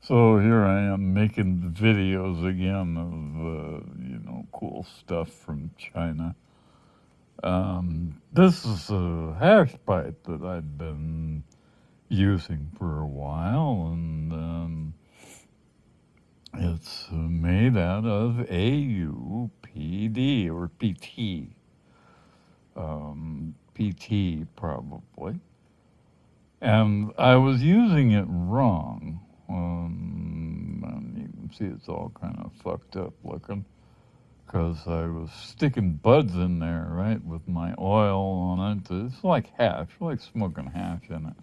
So here I am making videos again of, cool stuff from China. This is a hash pipe that I've been using for a while, and it's made out of AUPD or PT. PT probably. And I was using it wrong. And you can see it's all kind of fucked up looking because I was sticking buds in there, right, with my oil on it. It's like hash, like smoking hash in it.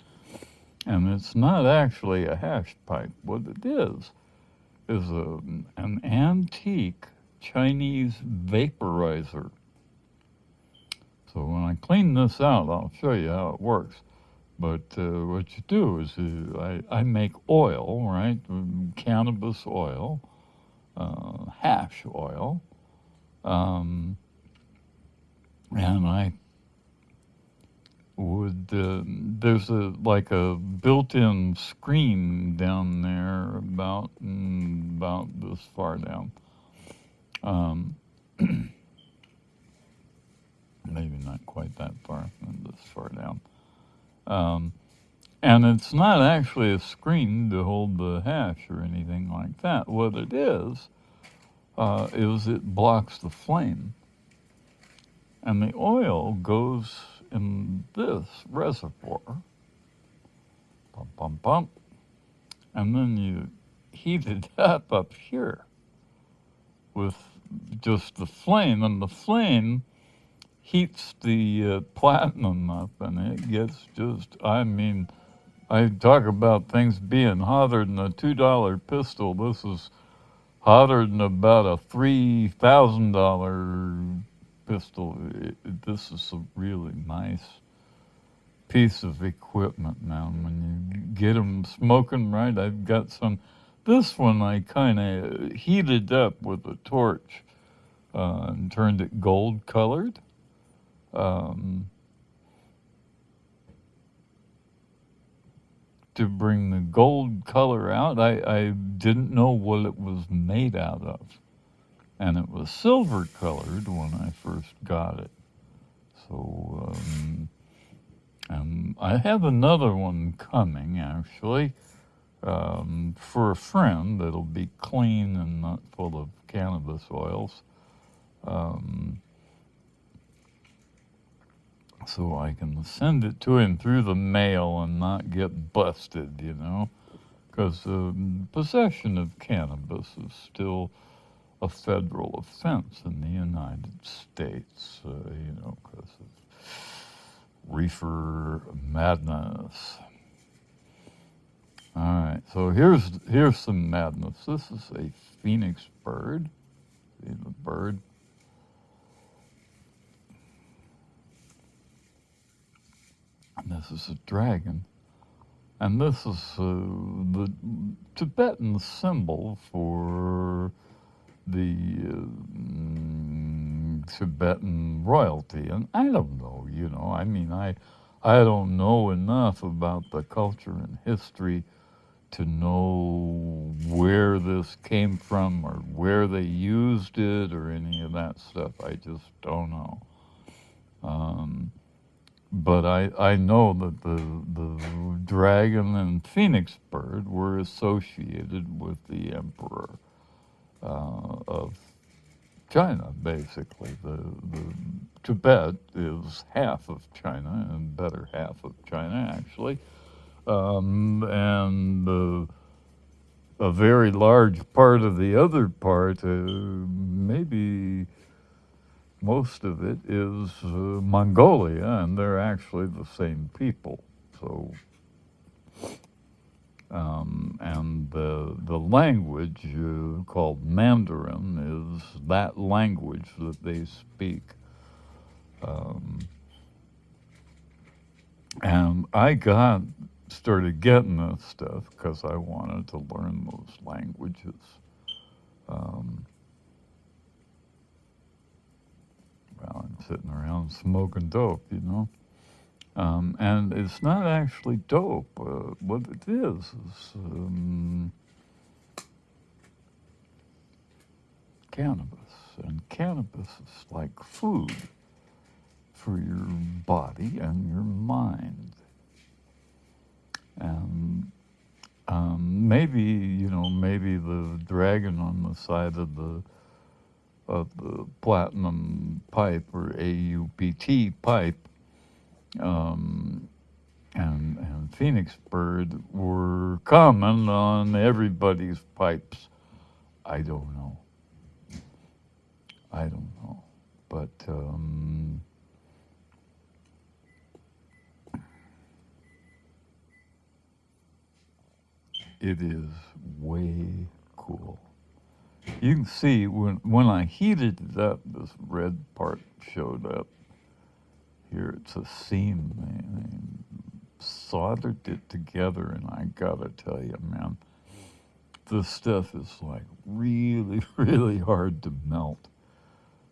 And it's not actually a hash pipe. What it is an antique Chinese vaporizer. So when I clean this out, I'll show you how it works. But what you do is I make oil, right? Cannabis oil, hash oil, um, and I would. There's a built-in screen down there about this far down. Um, Maybe not quite that far, this far down. Um, And it's not actually a screen to hold the hash or anything like that. What it is it blocks the flame. And the oil goes in this reservoir, pump, pump, pump, and then you heat it up here with just the flame. And the flame heats the platinum up, and it gets just, I talk about things being hotter than a $2 pistol. This is hotter than about a $3,000 pistol. This is a really nice piece of equipment now. When you get them smoking right, I've got some. This one I kind of heated up with a torch and turned it gold colored. Um, to bring the gold color out. I didn't know what it was made out of. And it was silver colored when I first got it. So, and I have another one coming actually for a friend that'll be clean and not full of cannabis oils. Um, so I can send it to him through the mail and not get busted, because possession of cannabis is still a federal offense in the United States, because of reefer madness. All right, so here's some madness. This is a phoenix bird. See the bird? And this is a dragon. And this is the Tibetan symbol for the Tibetan royalty. And I don't know, I don't know enough about the culture and history to know where this came from or where they used it or any of that stuff. I just don't know. But I know that the dragon and phoenix bird were associated with the emperor of China, basically. The Tibet is half of China, and better half of China, actually. And a very large part of the other part, maybe most of it, is Mongolia, and they're actually the same people. So, and the language called Mandarin is that language that they speak. Um, and I started getting this stuff because I wanted to learn those languages. Um, well, I'm sitting around smoking dope. And it's not actually dope. What it is cannabis. And cannabis is like food for your body and your mind. And maybe, maybe the dragon on the side of the platinum pipe or AUPT pipe um, and Phoenix Bird were common on everybody's pipes. I don't know. I don't know. But it is way cool. You can see when I heated it up, this red part showed up. Here it's a seam. They soldered it together, and I gotta tell you, man, this stuff is like really, really hard to melt.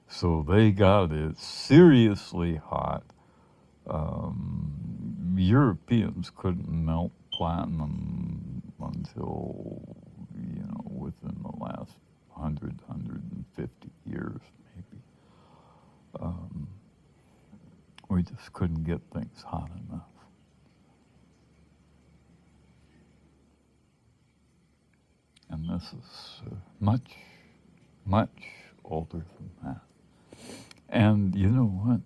So they got it seriously hot. Europeans couldn't melt platinum until, within the last 150 years, maybe. Um, we just couldn't get things hot enough. And this is much, much older than that. And you know what?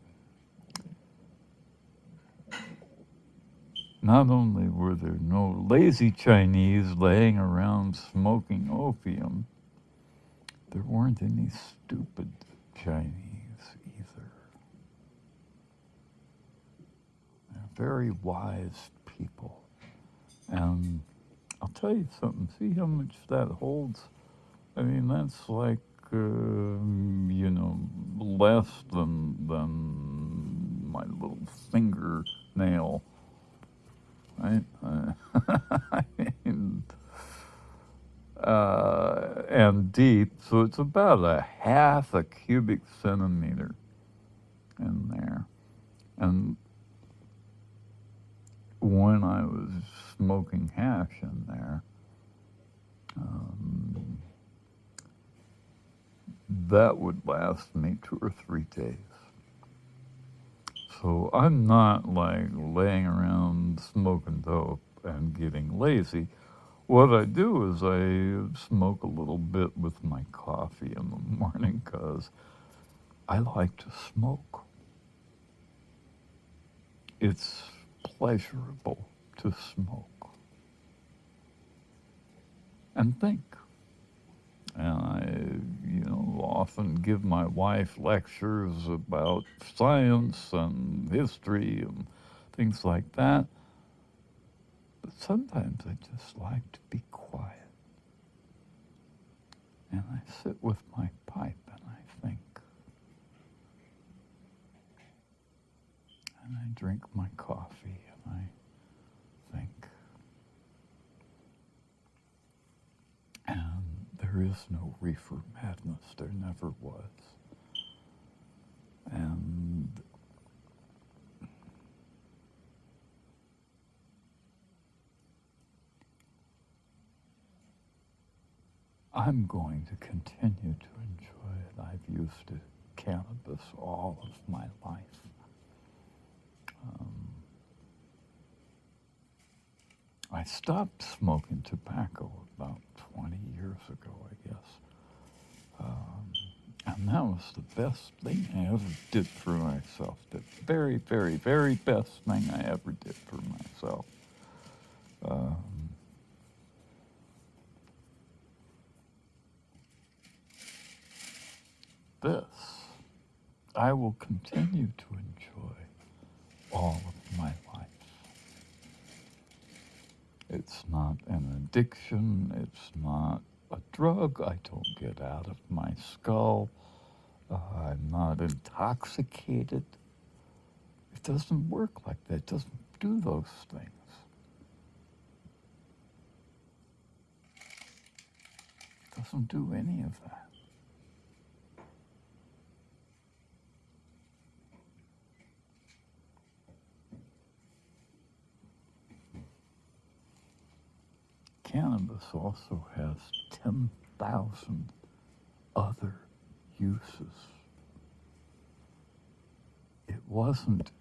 Not only were there no lazy Chinese laying around smoking opium, there weren't any stupid Chinese either. They're very wise people. And I'll tell you something, see how much that holds? I mean, that's like, less than my little fingernail. Right? I mean, and deep, so it's about a half a cubic centimeter in there. And when I was smoking hash in there, that would last me 2 or 3 days. So I'm not like laying around smoking dope and getting lazy. What I do is I smoke a little bit with my coffee in the morning because I like to smoke. It's pleasurable to smoke and think. And I, often give my wife lectures about science and history and things like that. But sometimes I just like to be quiet. And I sit with my pipe and I think. And I drink my coffee and I think. And there is no reefer madness. There never was. And I'm going to continue to enjoy it. I've used cannabis all of my life. I stopped smoking tobacco about 20 years ago, I guess. And that was the best thing I ever did for myself. The very, very, very best thing I ever did for myself. This I will continue to enjoy all of my life. It's not an addiction. It's not a drug I don't get out of my skull. I'm not intoxicated. It doesn't work like that. It doesn't do those things. It doesn't do any of that. Cannabis also has 10,000 other uses. It wasn't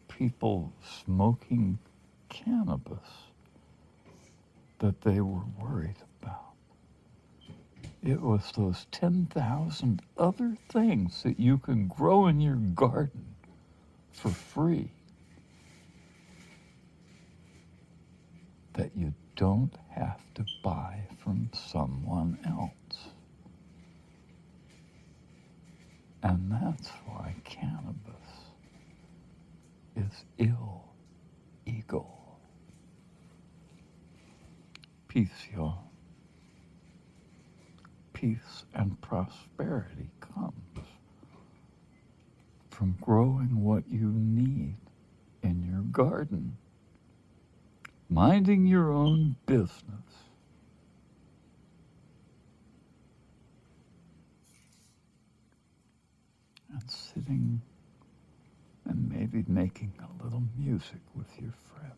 people smoking cannabis that they were worried about. It was those 10,000 other things that you can grow in your garden for free that you don't have to buy from someone else. And that's why cannabis is illegal. Peace, y'all. Peace and prosperity comes from growing what you need in your garden, minding your own business, and sitting and maybe making a little music with your friends.